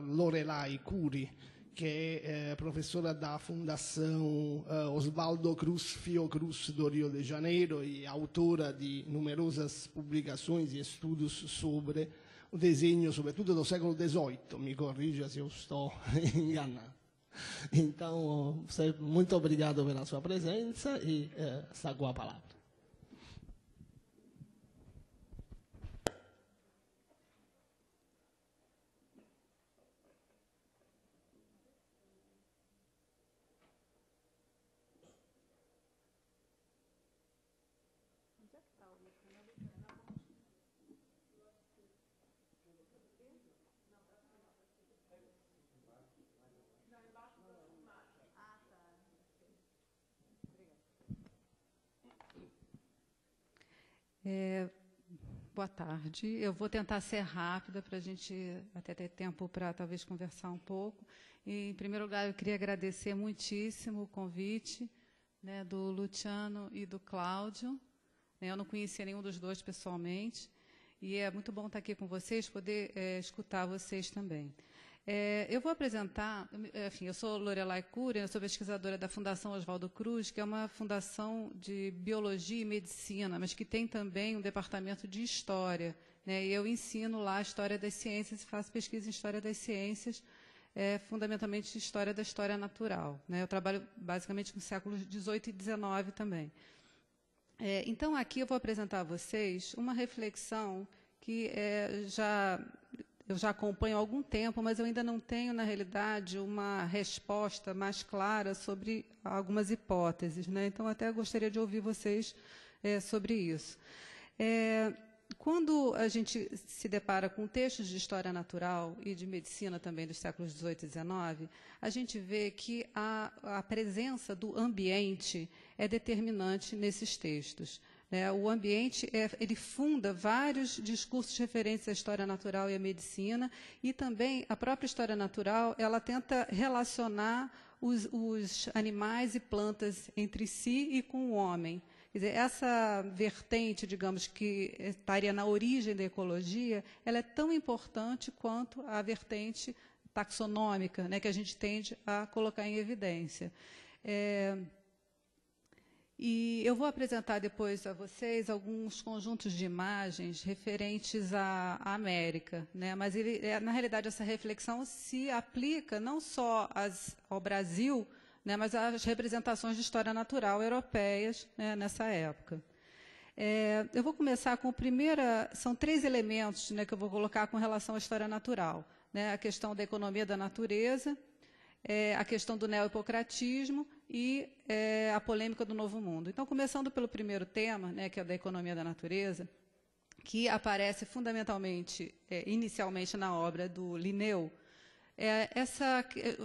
Lorelai Curi, que é professora da Fundação Osvaldo Cruz Fiocruz do Rio de Janeiro e autora de numerosas publicações e estudos sobre o desenho, sobretudo do século XVIII. Me corrija se eu estou enganado. Então, muito obrigado pela sua presença e está com a palavra. Boa tarde. Eu vou tentar ser rápida para a gente até ter tempo para talvez conversar um pouco. E, em primeiro lugar, eu queria agradecer muitíssimo o convite, né, do Luciano e do Cláudio. Eu não conhecia nenhum dos dois pessoalmente e é muito bom estar aqui com vocês, poder escutar vocês também. Eu vou apresentar, enfim, eu sou Lorelai Curi, eu sou pesquisadora da Fundação Osvaldo Cruz, que é uma fundação de biologia e medicina, mas que tem também um departamento de história, né? E eu ensino lá a história das ciências e faço pesquisa em história das ciências, fundamentalmente história da história natural, né? Eu trabalho basicamente com os séculos XVIII e XIX também. Então, aqui eu vou apresentar a vocês uma reflexão que eu já acompanho há algum tempo, mas eu ainda não tenho, na realidade, uma resposta mais clara sobre algumas hipóteses, né? Então, até gostaria de ouvir vocês sobre isso. Quando a gente se depara com textos de história natural e de medicina também dos séculos XVIII e XIX, a gente vê que a presença do ambiente é determinante nesses textos. O ambiente ele funda vários discursos referentes à história natural e à medicina, e também a própria história natural ela tenta relacionar os animais e plantas entre si e com o homem. Quer dizer, essa vertente, digamos, que estaria na origem da ecologia, ela é tão importante quanto a vertente taxonômica, né, que a gente tende a colocar em evidência. E eu vou apresentar depois a vocês alguns conjuntos de imagens referentes à América, né? Mas, na realidade, essa reflexão se aplica não só ao Brasil, né, mas às representações de história natural europeias, né, nessa época. Eu vou começar com são 3 elementos, né, que eu vou colocar com relação à história natural, né? A questão da economia da natureza, a questão do neohipocratismo e a polêmica do Novo Mundo. Então, começando pelo primeiro tema, né, que é o da economia da natureza, que aparece fundamentalmente, inicialmente na obra do Linneu,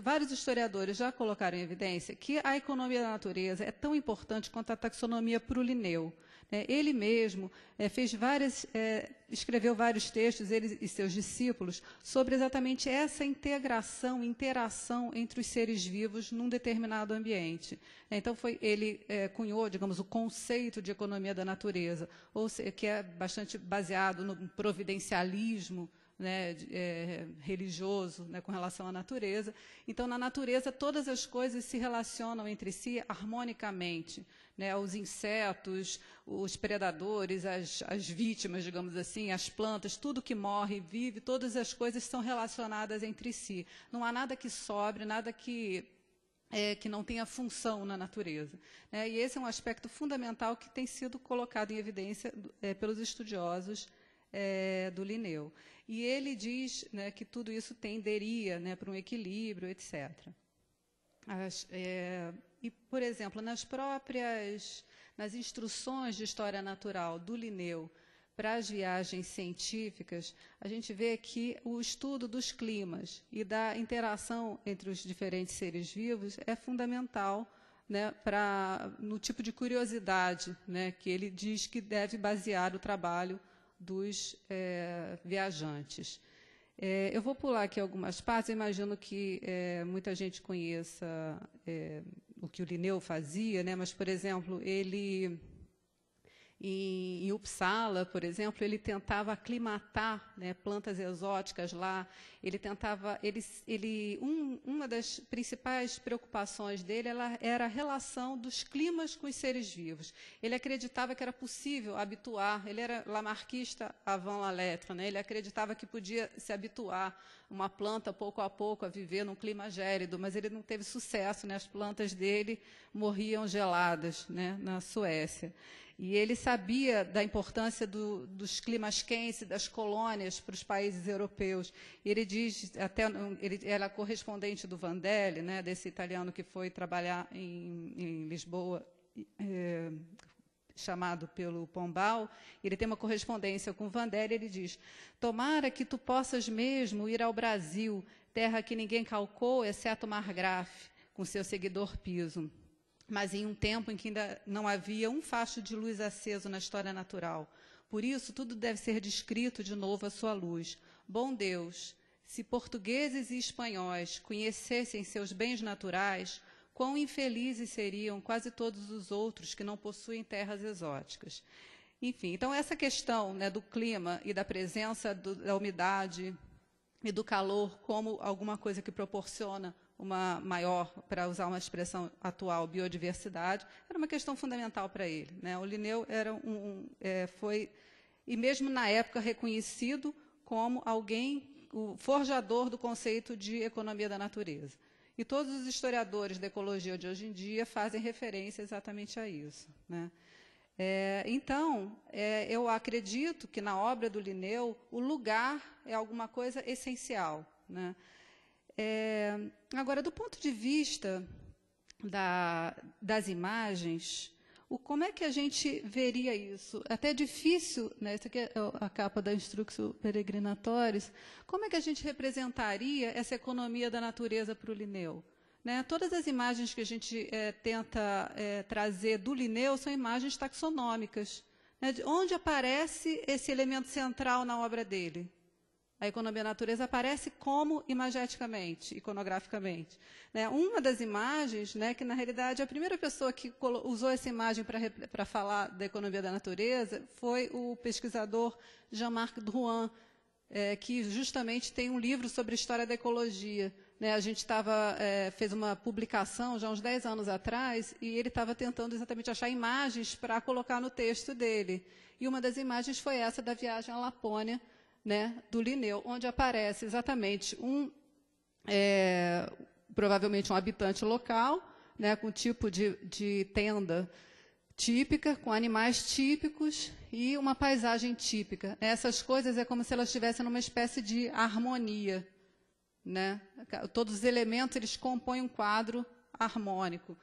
vários historiadores já colocaram em evidência que a economia da natureza é tão importante quanto a taxonomia para o Linneu. Ele mesmo escreveu vários textos, ele e seus discípulos, sobre exatamente essa interação entre os seres vivos num determinado ambiente. Então, ele cunhou, digamos, o conceito de economia da natureza, que é bastante baseado no providencialismo, né, religioso, né, com relação à natureza. Então, na natureza, todas as coisas se relacionam entre si harmonicamente, né, os insetos, os predadores, as vítimas, digamos assim, as plantas, tudo que morre e vive, todas as coisas são relacionadas entre si. Não há nada que sobre, nada que não tenha função na natureza. E esse é um aspecto fundamental que tem sido colocado em evidência pelos estudiosos do Linneu. E ele diz, né, que tudo isso tenderia, né, para um equilíbrio, etc. E, por exemplo, nas instruções de história natural do Linneu para as viagens científicas, a gente vê que o estudo dos climas e da interação entre os diferentes seres vivos é fundamental, né, no tipo de curiosidade, né, que ele diz que deve basear o trabalho dos viajantes. Eu vou pular aqui algumas partes. Eu imagino que muita gente conheça o que o Linneu fazia, né? Mas, por exemplo, ele Em Uppsala, por exemplo, ele tentava aclimatar, né, plantas exóticas lá. Ele tentava, uma das principais preocupações dele era a relação dos climas com os seres vivos. Ele acreditava que era possível habituar. Ele era lamarquista avant la lettre, né? Ele acreditava que podia se habituar uma planta pouco a pouco a viver num clima gélido, mas ele não teve sucesso, né? As plantas dele morriam geladas, né, na Suécia. E ele sabia da importância dos climas quentes, das colônias para os países europeus. Ele diz, ele era correspondente do Vandelli, né, desse italiano que foi trabalhar em Lisboa, chamado pelo Pombal. Ele tem uma correspondência com o Vandelli, ele diz: tomara que tu possas mesmo ir ao Brasil, terra que ninguém calcou, exceto Margrave, com seu seguidor Piso. Mas em um tempo em que ainda não havia um facho de luz aceso na história natural. Por isso, tudo deve ser descrito de novo à sua luz. Bom Deus, se portugueses e espanhóis conhecessem seus bens naturais, quão infelizes seriam quase todos os outros que não possuem terras exóticas. Enfim, então essa questão, né, do clima e da presença da umidade e do calor como alguma coisa que proporciona uma maior, para usar uma expressão atual, biodiversidade, era uma questão fundamental para ele, né? O Linneu era foi, e mesmo na época, reconhecido como alguém, o forjador do conceito de economia da natureza. E todos os historiadores da ecologia de hoje em dia fazem referência exatamente a isso, né? Então, eu acredito que na obra do Linneu o lugar é alguma coisa essencial, né? Agora, do ponto de vista das imagens, como é que a gente veria isso? Até difícil, né? Essa aqui é a capa da Instructio Peregrinatoris. Como é que a gente representaria essa economia da natureza para o Linneu? Né? Todas as imagens que a gente tenta trazer do Linneu são imagens taxonômicas, né? Onde aparece esse elemento central na obra dele? A economia da natureza aparece como imageticamente, iconograficamente. Né? Uma das imagens, né, que na realidade a primeira pessoa que usou essa imagem para falar da economia da natureza foi o pesquisador Jean-Marc Drouin, que justamente tem um livro sobre a história da ecologia. Né? A gente fez uma publicação já uns 10 anos atrás e ele estava tentando exatamente achar imagens para colocar no texto dele. E uma das imagens foi essa da viagem à Lapônia, né, do Linneu, onde aparece exatamente provavelmente um habitante local, né, com tipo de tenda típica, com animais típicos e uma paisagem típica. Essas coisas é como se elas estivessem numa espécie de harmonia, né? Todos os elementos eles compõem um quadro harmônico.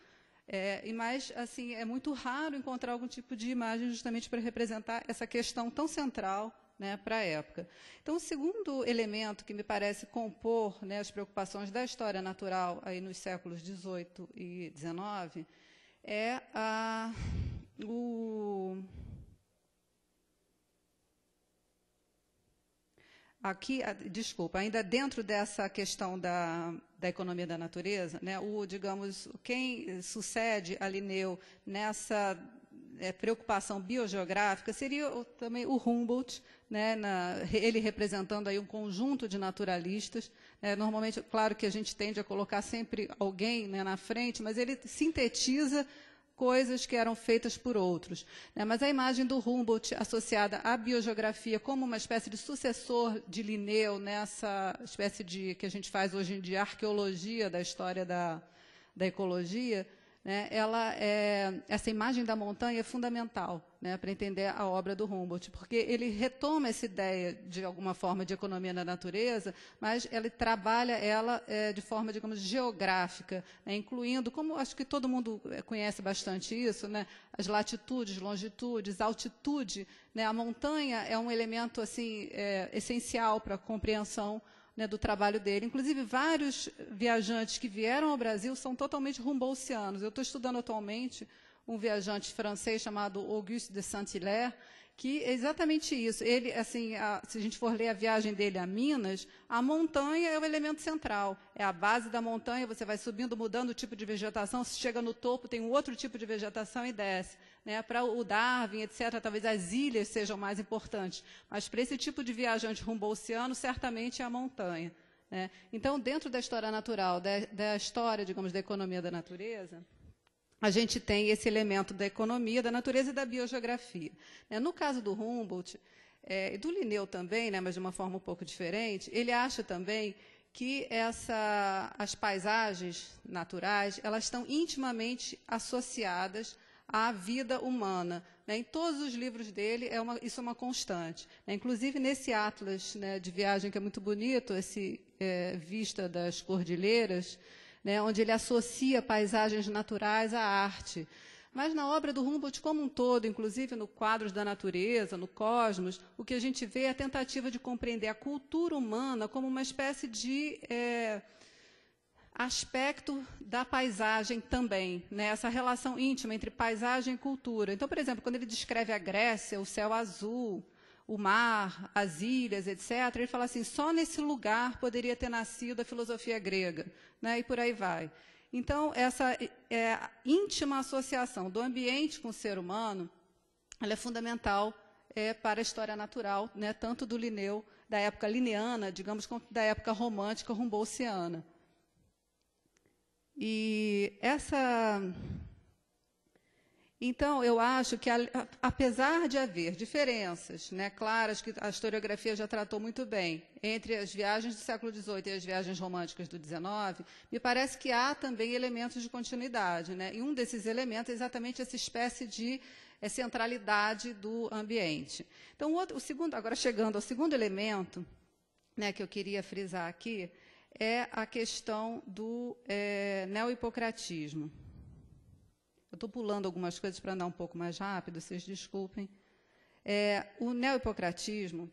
Mas assim, é muito raro encontrar algum tipo de imagem justamente para representar essa questão tão central, né, para a época. Então, o segundo elemento que me parece compor, né, as preocupações da história natural aí nos séculos XVIII e XIX é ainda dentro dessa questão da economia da natureza, né, digamos, quem sucede a Linneu nessa preocupação biogeográfica seria também o Humboldt, né, ele representando aí um conjunto de naturalistas. Normalmente, claro que a gente tende a colocar sempre alguém, né, na frente, mas ele sintetiza coisas que eram feitas por outros. Né? Mas a imagem do Humboldt associada à biogeografia como uma espécie de sucessor de Linneu, nessa espécie de que a gente faz hoje em dia arqueologia da história da ecologia, né? Essa imagem da montanha é fundamental, né, para entender a obra do Humboldt, porque ele retoma essa ideia, de alguma forma, de economia da natureza, mas ele trabalha ela de forma, digamos, geográfica, né, incluindo, como acho que todo mundo conhece bastante isso, né, as latitudes, longitudes, altitude. Né, a montanha é um elemento assim, essencial para a compreensão, né, do trabalho dele. Inclusive, vários viajantes que vieram ao Brasil são totalmente humboldtianos. Eu estou estudando atualmente um viajante francês chamado Auguste de Saint-Hilaire, que é exatamente isso. Ele, assim, se a gente for ler a viagem dele a Minas, a montanha é o elemento central. É a base da montanha, você vai subindo, mudando o tipo de vegetação, se chega no topo, tem um outro tipo de vegetação e desce. Né? Para o Darwin, etc., talvez as ilhas sejam mais importantes. Mas para esse tipo de viajante rumo ao oceano, certamente é a montanha. Né? Então, dentro da história natural, da história, digamos, da economia da natureza, a gente tem esse elemento da economia, da natureza e da biogeografia. No caso do Humboldt, e do Linneu também, né, mas de uma forma um pouco diferente, ele acha também que as paisagens naturais elas estão intimamente associadas à vida humana. Né? Em todos os livros dele, isso é uma constante. Né? Inclusive, nesse atlas, né, de viagem, que é muito bonito, Vista das Cordilheiras, né, onde ele associa paisagens naturais à arte. Mas na obra do Humboldt como um todo, inclusive no Quadros da Natureza, no Cosmos, o que a gente vê é a tentativa de compreender a cultura humana como uma espécie de aspecto da paisagem também, né, essa relação íntima entre paisagem e cultura. Então, por exemplo, quando ele descreve a Grécia, o céu azul, o mar, as ilhas, etc., ele fala assim, só nesse lugar poderia ter nascido a filosofia grega, né, e por aí vai. Então, essa íntima associação do ambiente com o ser humano, ela é fundamental para a história natural, né, tanto do Linneu, da época linneana, digamos, quanto da época romântica humboldtiana. E Então, eu acho que, apesar de haver diferenças, né, claras, que a historiografia já tratou muito bem, entre as viagens do século XVIII e as viagens românticas do XIX, me parece que há também elementos de continuidade. Né? E um desses elementos é exatamente essa espécie de centralidade do ambiente. Então, agora chegando ao segundo elemento, né, que eu queria frisar aqui, é a questão do neohipocratismo. Eu estou pulando algumas coisas para andar um pouco mais rápido, vocês desculpem. O neohipocratismo,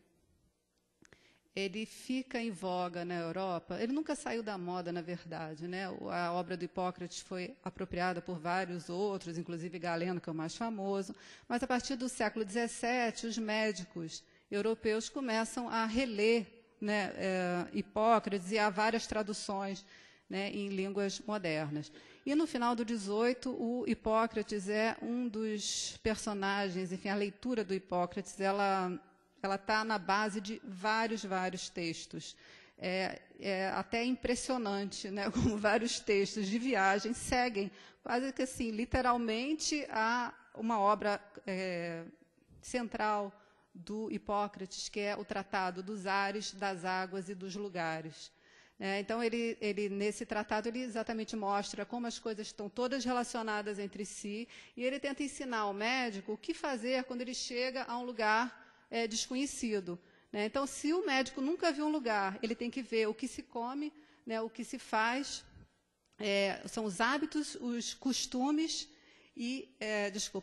ele fica em voga na Europa, ele nunca saiu da moda, na verdade. Né? A obra do Hipócrates foi apropriada por vários outros, inclusive Galeno, que é o mais famoso, mas a partir do século XVII, os médicos europeus começam a reler, né, Hipócrates, e há várias traduções, né, em línguas modernas. E, no final do XVIII, o Hipócrates é um dos personagens, enfim, a leitura do Hipócrates, ela está na base de vários textos. Até impressionante, né, como vários textos de viagem seguem, quase que assim, literalmente, a uma obra central do Hipócrates, que é o Tratado dos Ares, das Águas e dos Lugares. Então, ele, nesse tratado, ele exatamente mostra como as coisas estão todas relacionadas entre si, e ele tenta ensinar ao médico o que fazer quando ele chega a um lugar desconhecido. Né? Então, se o médico nunca viu um lugar, ele tem que ver o que se come, né, o que se faz, são os hábitos, os costumes,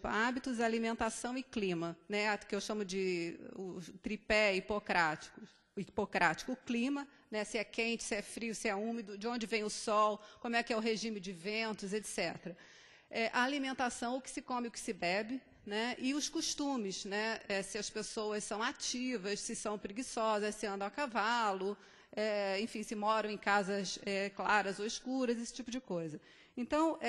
hábitos, alimentação e clima, né, que eu chamo de o tripé hipocrático, o clima, né, se é quente, se é frio, se é úmido, de onde vem o sol, como é que é o regime de ventos, etc. A alimentação, o que se come, o que se bebe, né, e os costumes, né, se as pessoas são ativas, se são preguiçosas, se andam a cavalo, enfim, se moram em casas claras ou escuras, esse tipo de coisa. Então,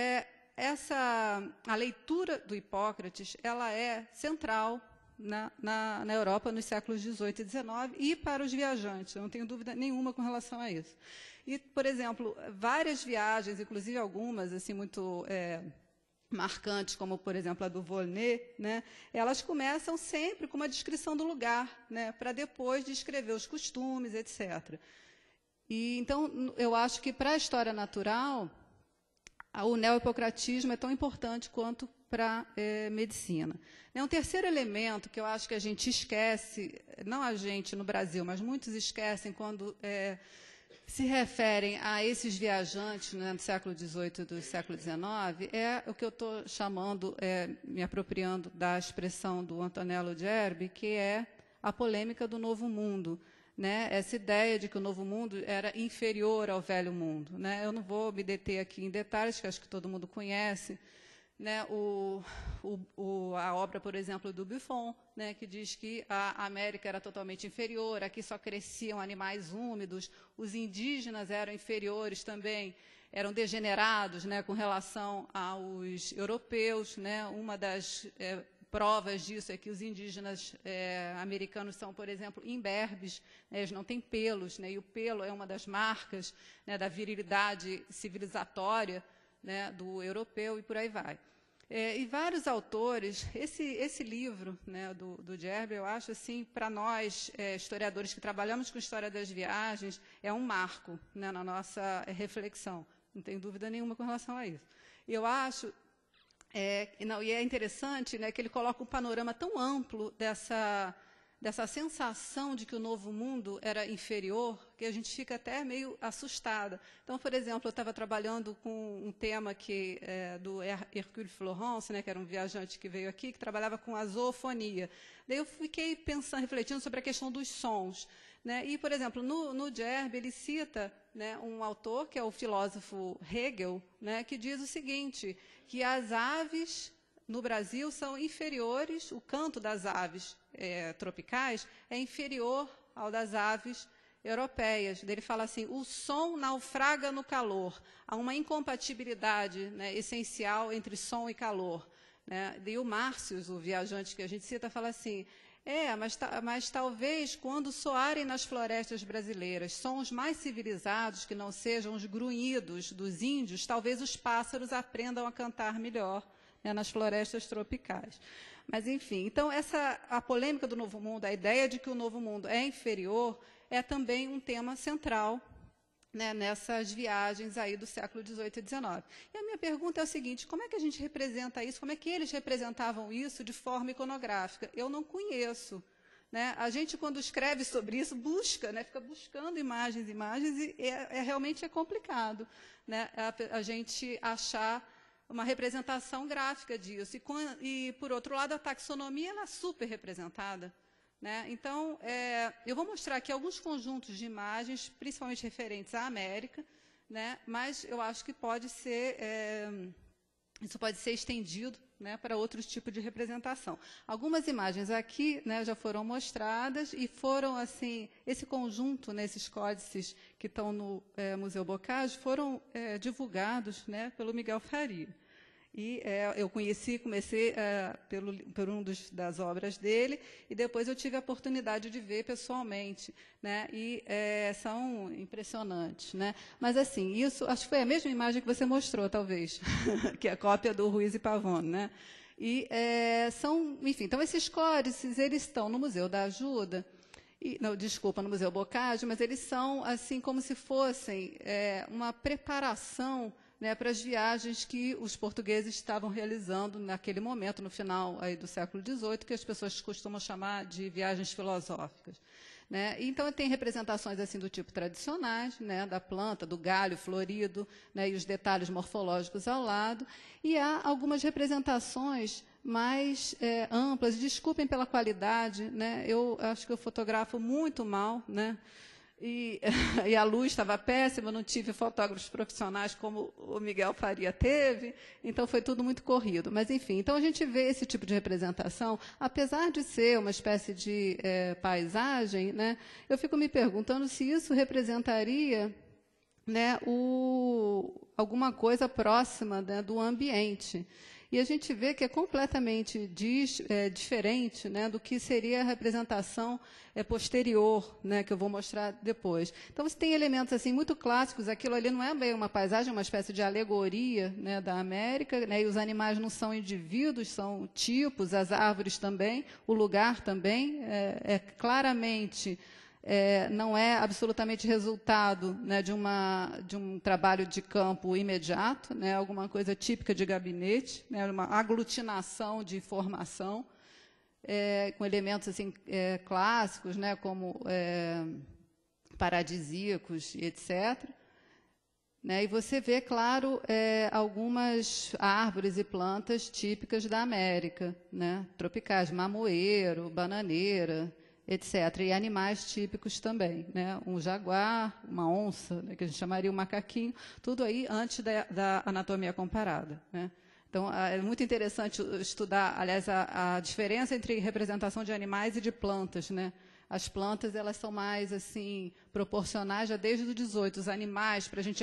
a leitura do Hipócrates, ela é central na Europa nos séculos XVIII e XIX e para os viajantes, eu não tenho dúvida nenhuma com relação a isso. E, por exemplo, várias viagens, inclusive algumas assim, muito marcantes, como, por exemplo, a do Volney, né, elas começam sempre com uma descrição do lugar, né, para depois descrever os costumes, etc. E, então, eu acho que para a história natural, o neohipocratismo é tão importante quanto para a medicina. Um terceiro elemento que eu acho que a gente esquece, não a gente no Brasil, mas muitos esquecem quando se referem a esses viajantes, né, do século XVIII e do século XIX, é o que eu estou chamando, me apropriando da expressão do Antonello Gerbi, que é a polêmica do Novo Mundo. Né, essa ideia de que o Novo Mundo era inferior ao Velho Mundo. Né? Eu não vou me deter aqui em detalhes, que acho que todo mundo conhece, né, a obra, por exemplo, do Buffon, né, que diz que a América era totalmente inferior, aqui só cresciam animais úmidos, os indígenas eram inferiores também, eram degenerados, né, com relação aos europeus, né, uma das provas disso é que os indígenas americanos são, por exemplo, imberbes, né, eles não têm pelos, né, e o pelo é uma das marcas, né, da virilidade civilizatória, né, do europeu, e por aí vai. E vários autores, esse livro, né, do Gerber, eu acho, assim, para nós, historiadores que trabalhamos com história das viagens, é um marco, né, na nossa reflexão, não tem dúvida nenhuma com relação a isso. Eu acho, e é interessante, né, que ele coloca um panorama tão amplo dessa sensação de que o Novo Mundo era inferior, que a gente fica até meio assustada. Então, por exemplo, eu estava trabalhando com um tema do Hercule Florence, né, que era um viajante que veio aqui, que trabalhava com a zoofonia. Daí eu fiquei pensando, refletindo sobre a questão dos sons, né? E, por exemplo, no Gerber, ele cita, né, um autor, que é o filósofo Hegel, né, que diz o seguinte, que as aves no Brasil são inferiores, o canto das aves tropicais é inferior ao das aves europeias. Ele fala assim, o som naufraga no calor, há uma incompatibilidade, né, essencial entre som e calor. Né? E o Márcios, o viajante que a gente cita, fala assim, mas talvez quando soarem nas florestas brasileiras sons mais civilizados, que não sejam os grunhidos dos índios, talvez os pássaros aprendam a cantar melhor, né, nas florestas tropicais. Mas, enfim, então, a polêmica do Novo Mundo, a ideia de que o Novo Mundo é inferior, é também um tema central, né, nessas viagens aí do século XVIII e XIX. E a minha pergunta é o seguinte, como é que a gente representa isso, como é que eles representavam isso de forma iconográfica? Eu não conheço. Né? A gente, quando escreve sobre isso, busca, né, fica buscando imagens, e realmente é complicado, né, a gente achar uma representação gráfica disso. E, por outro lado, a taxonomia ela é super representada. Né? Então, eu vou mostrar aqui alguns conjuntos de imagens, principalmente referentes à América, né? Mas eu acho que isso pode ser estendido, né, para outros tipos de representação. Algumas imagens aqui, né, já foram mostradas e foram, assim, esse conjunto, né, esses códices que estão no Museu Bocage, foram divulgados, né, pelo Miguel Faria. E eu comecei por um das obras dele, e depois eu tive a oportunidade de ver pessoalmente, né? E são impressionantes, né? Mas, assim, isso, acho que foi a mesma imagem que você mostrou, talvez, que é a cópia do Ruiz e Pavone, né? E enfim, então, esses códices, eles estão no Museu da Ajuda, no Museu Bocage, mas eles são, assim, como se fossem uma preparação, né, para as viagens que os portugueses estavam realizando naquele momento, no final aí do século XVIII, que as pessoas costumam chamar de viagens filosóficas. Né? Então, tem representações assim do tipo tradicionais, né, da planta, do galho florido, né, e os detalhes morfológicos ao lado, e há algumas representações mais amplas. Desculpem pela qualidade, né, eu acho que eu fotografo muito mal, né, e a luz estava péssima, eu não tive fotógrafos profissionais como o Miguel Faria teve, então foi tudo muito corrido. Mas, enfim, então a gente vê esse tipo de representação, apesar de ser uma espécie de paisagem, né, eu fico me perguntando se isso representaria, né, alguma coisa próxima, né, do ambiente. E a gente vê que é completamente diferente, né, do que seria a representação posterior, né, que eu vou mostrar depois. Então, você tem elementos assim, muito clássicos, aquilo ali não é bem uma paisagem, é uma espécie de alegoria, né, da América, né, e os animais não são indivíduos, são tipos, as árvores também, o lugar também, claramente... não é absolutamente resultado, né, de um trabalho de campo imediato, né, alguma coisa típica de gabinete, né, uma aglutinação de informação, com elementos assim, clássicos, né, como paradisíacos, etc. Né, e você vê, claro, algumas árvores e plantas típicas da América, né, tropicais, mamoeiro, bananeira, etc. E animais típicos também, né? Um jaguar, uma onça, né, que a gente chamaria um macaquinho, tudo aí antes da anatomia comparada. Né? Então, é muito interessante estudar, aliás, a diferença entre representação de animais e de plantas, né? As plantas, elas são mais, assim, proporcionais já desde o 18. Os animais, para a gente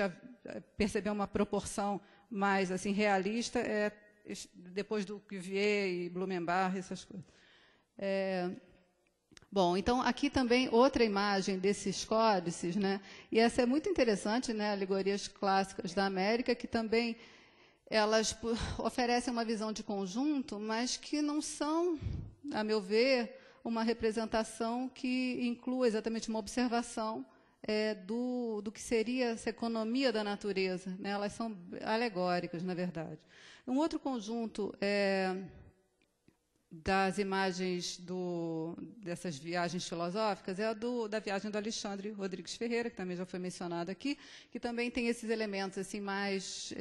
perceber uma proporção mais, assim, realista, é depois do Cuvier e Blumenbach, essas coisas. Bom, então, aqui também outra imagem desses códices, né? E essa é muito interessante, né? Alegorias clássicas da América, que também elas oferecem uma visão de conjunto, mas que não são, a meu ver, uma representação que inclua exatamente uma observação do que seria essa economia da natureza, né? Elas são alegóricas, na verdade. Um outro conjunto das imagens dessas viagens filosóficas é da viagem do Alexandre Rodrigues Ferreira, que também já foi mencionado aqui, que também tem esses elementos assim mais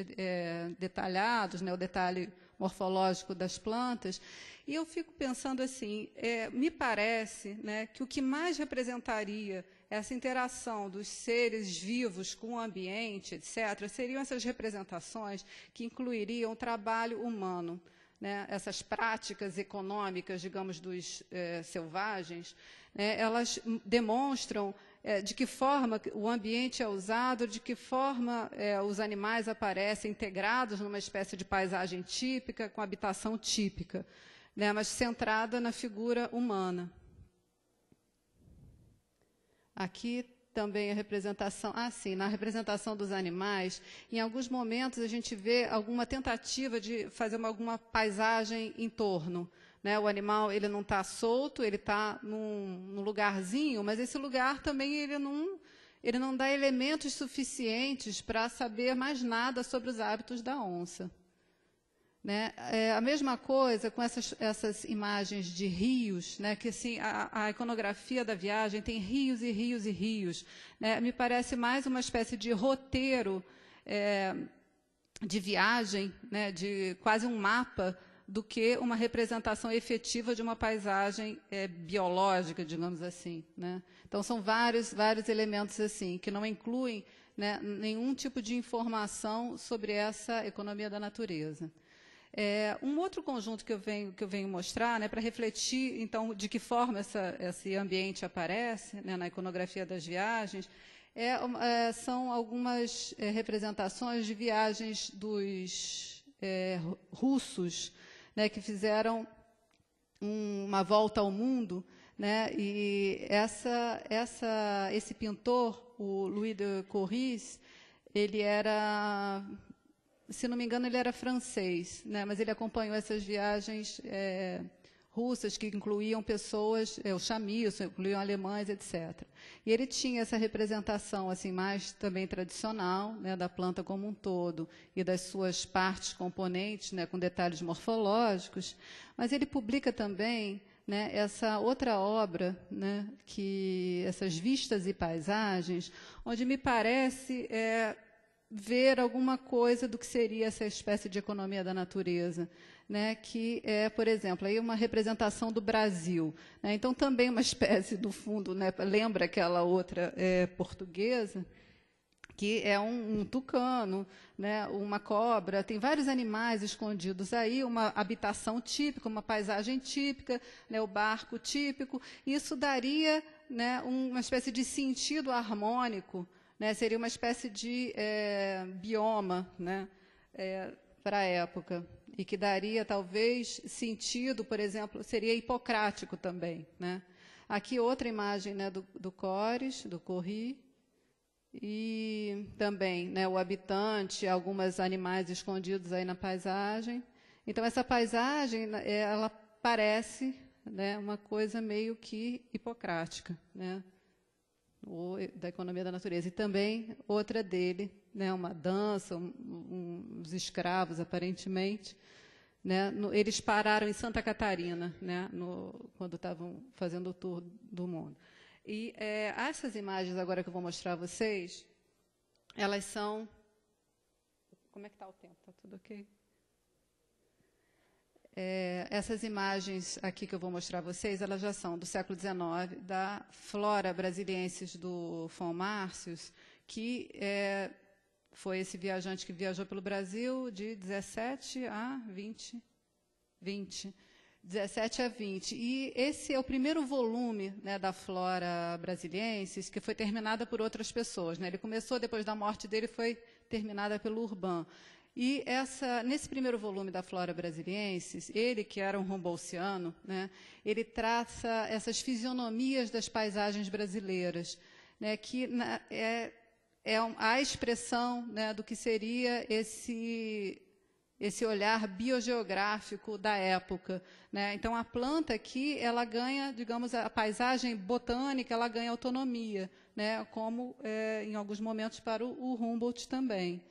detalhados, né, o detalhe morfológico das plantas. E eu fico pensando assim, me parece, né, que o que mais representaria essa interação dos seres vivos com o ambiente, etc., seriam essas representações que incluiriam o trabalho humano. Né, essas práticas econômicas, digamos, dos selvagens, né, elas demonstram de que forma o ambiente é usado, de que forma os animais aparecem integrados numa espécie de paisagem típica, com habitação típica, né, mas centrada na figura humana. Aqui também a representação, na representação dos animais, em alguns momentos a gente vê alguma tentativa de fazer alguma paisagem em torno. Né? O animal ele não está solto, ele está num lugarzinho, mas esse lugar também ele não dá elementos suficientes para saber mais nada sobre os hábitos da onça. Né? A mesma coisa com essas imagens de rios, né? Que assim, a iconografia da viagem tem rios e rios e rios. Né? Me parece mais uma espécie de roteiro de viagem, né? De quase um mapa, do que uma representação efetiva de uma paisagem biológica, digamos assim. Né? Então, são vários elementos assim que não incluem, né, nenhum tipo de informação sobre essa economia da natureza. Um outro conjunto que eu venho mostrar, né, para refletir, então, de que forma esse ambiente aparece, né, na iconografia das viagens, são algumas representações de viagens dos russos, né, que fizeram uma volta ao mundo, né, e esse pintor, o Louis de Courris, ele era... Se não me engano, ele era francês, né? Mas ele acompanhou essas viagens russas que incluíam pessoas, o chamiço, incluíam alemães, etc. E ele tinha essa representação assim mais também tradicional, né, da planta como um todo e das suas partes componentes, né, com detalhes morfológicos. Mas ele publica também, né, essa outra obra, né, que essas vistas e paisagens, onde me parece ver alguma coisa do que seria essa espécie de economia da natureza, né, que é, por exemplo, aí uma representação do Brasil. Né, então, também uma espécie, do fundo, né, lembra aquela outra portuguesa, que é um tucano, né, uma cobra, tem vários animais escondidos aí, uma habitação típica, uma paisagem típica, né, o barco típico. Isso daria, né, uma espécie de sentido harmônico, né, seria uma espécie de bioma, né, para a época, e que daria, talvez, sentido, por exemplo, seria hipocrático também. Né. Aqui outra imagem, né, do Courris, e também, né, o habitante, alguns animais escondidos aí na paisagem. Então, essa paisagem, ela parece, né, uma coisa meio que hipocrática, né, da economia da natureza. E também outra dele, né, uma dança, uns escravos, aparentemente. Né, eles pararam em Santa Catarina, né, quando estavam fazendo o tour do mundo. E essas imagens agora que eu vou mostrar a vocês, elas são... Como é que está o tempo? Está tudo ok? Essas imagens aqui que eu vou mostrar a vocês, elas já são do século XIX, da Flora Brasiliensis do von Martius, que foi esse viajante que viajou pelo Brasil de 17 a 20. 17 a 20. E esse é o primeiro volume, né, da Flora Brasiliensis, que foi terminada por outras pessoas, né? Ele começou, depois da morte dele, foi terminada pelo Urban. E nesse primeiro volume da Flora Brasiliensis, ele, que era um Humboldtiano, né, ele traça essas fisionomias das paisagens brasileiras, né, que é a expressão, né, do que seria esse olhar biogeográfico da época, né? Então, a planta aqui, ela ganha, digamos, a paisagem botânica, ela ganha autonomia, né, como, em alguns momentos, para o Humboldt também.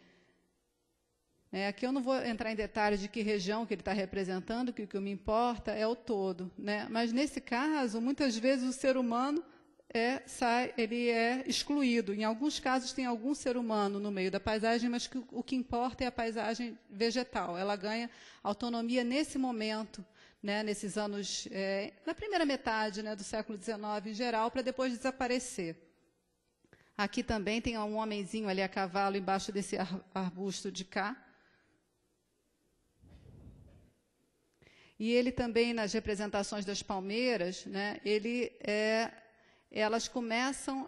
Aqui eu não vou entrar em detalhes de que região que ele está representando, que o que me importa é o todo, né? Mas, nesse caso, muitas vezes o ser humano ele é excluído. Em alguns casos, tem algum ser humano no meio da paisagem, mas o que importa é a paisagem vegetal. Ela ganha autonomia nesse momento, né, nesses anos, na primeira metade, né, do século XIX em geral, para depois desaparecer. Aqui também tem um homenzinho ali a cavalo embaixo desse arbusto de cá. E ele também, nas representações das palmeiras, né, elas começam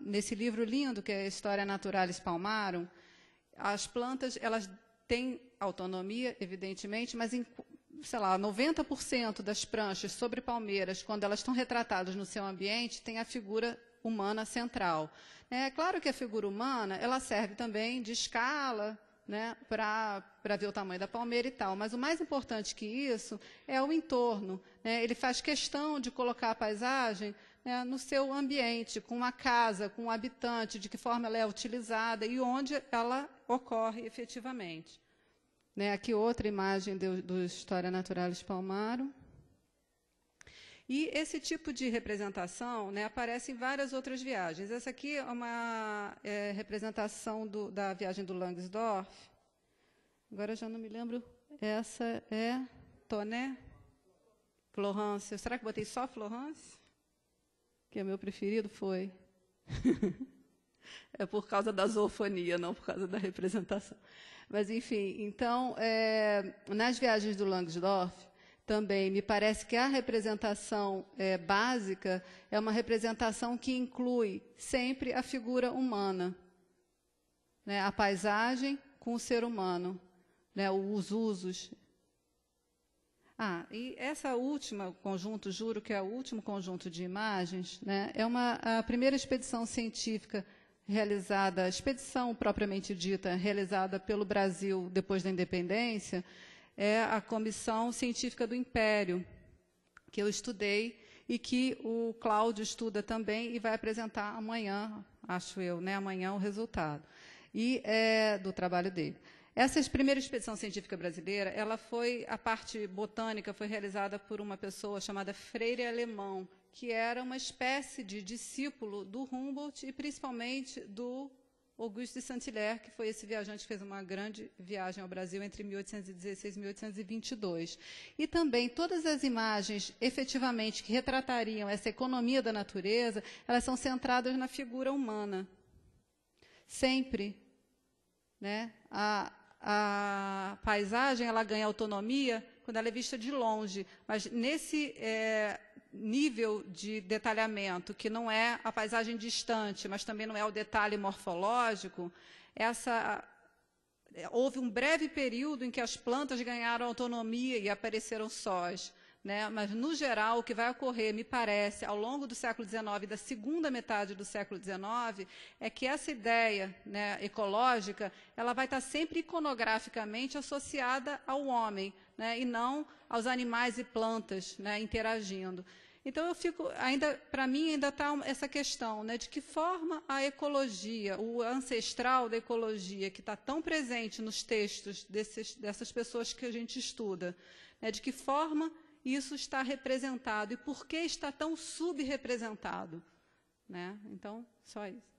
nesse livro lindo, que é História Naturalis Palmarum, as plantas, elas têm autonomia, evidentemente, mas, sei lá, 90% das pranchas sobre palmeiras, quando elas estão retratadas no seu ambiente, tem a figura humana central. É claro que a figura humana, ela serve também de escala, né, para ver o tamanho da palmeira e tal, mas o mais importante que isso é o entorno, né? Ele faz questão de colocar a paisagem, né, no seu ambiente, com uma casa, com um habitante, de que forma ela é utilizada e onde ela ocorre efetivamente. Né, aqui outra imagem do História Naturalis Palmarum. E esse tipo de representação, né, aparece em várias outras viagens. Essa aqui é uma representação da viagem do Langsdorff. Agora eu já não me lembro. Essa é Toné? Florence. Será que botei só Florence? Que é meu preferido, foi. É por causa da zoofonia, não por causa da representação. Mas, enfim, então, nas viagens do Langsdorff, também me parece que a representação básica é uma representação que inclui sempre a figura humana, né, a paisagem com o ser humano, né, os usos. E essa última conjunto, juro que é o último conjunto de imagens, né, é a primeira expedição científica realizada, expedição propriamente dita, realizada pelo Brasil depois da independência, é a Comissão Científica do Império, que eu estudei e que o Cláudio estuda também e vai apresentar amanhã, acho eu, né, amanhã o resultado do trabalho dele. Essa primeira expedição científica brasileira, a parte botânica foi realizada por uma pessoa chamada Freire Alemão, que era uma espécie de discípulo do Humboldt e principalmente do Auguste de Saint-Hilaire, que foi esse viajante que fez uma grande viagem ao Brasil entre 1816 e 1822. E também todas as imagens, efetivamente, que retratariam essa economia da natureza, elas são centradas na figura humana. Sempre. Né? A paisagem ela ganha autonomia quando ela é vista de longe, mas nesse nível de detalhamento, que não é a paisagem distante, mas também não é o detalhe morfológico, houve um breve período em que as plantas ganharam autonomia e apareceram sós, né? Mas, no geral, o que vai ocorrer, me parece, ao longo do século XIX e da segunda metade do século XIX, é que essa ideia, né, ecológica, ela vai estar sempre iconograficamente associada ao homem, né, e não aos animais e plantas, né, interagindo. Então, para mim, ainda está essa questão, né, de que forma a ecologia, o ancestral da ecologia, que está tão presente nos textos dessas pessoas que a gente estuda, né, de que forma isso está representado e por que está tão subrepresentado, né? Então, só isso.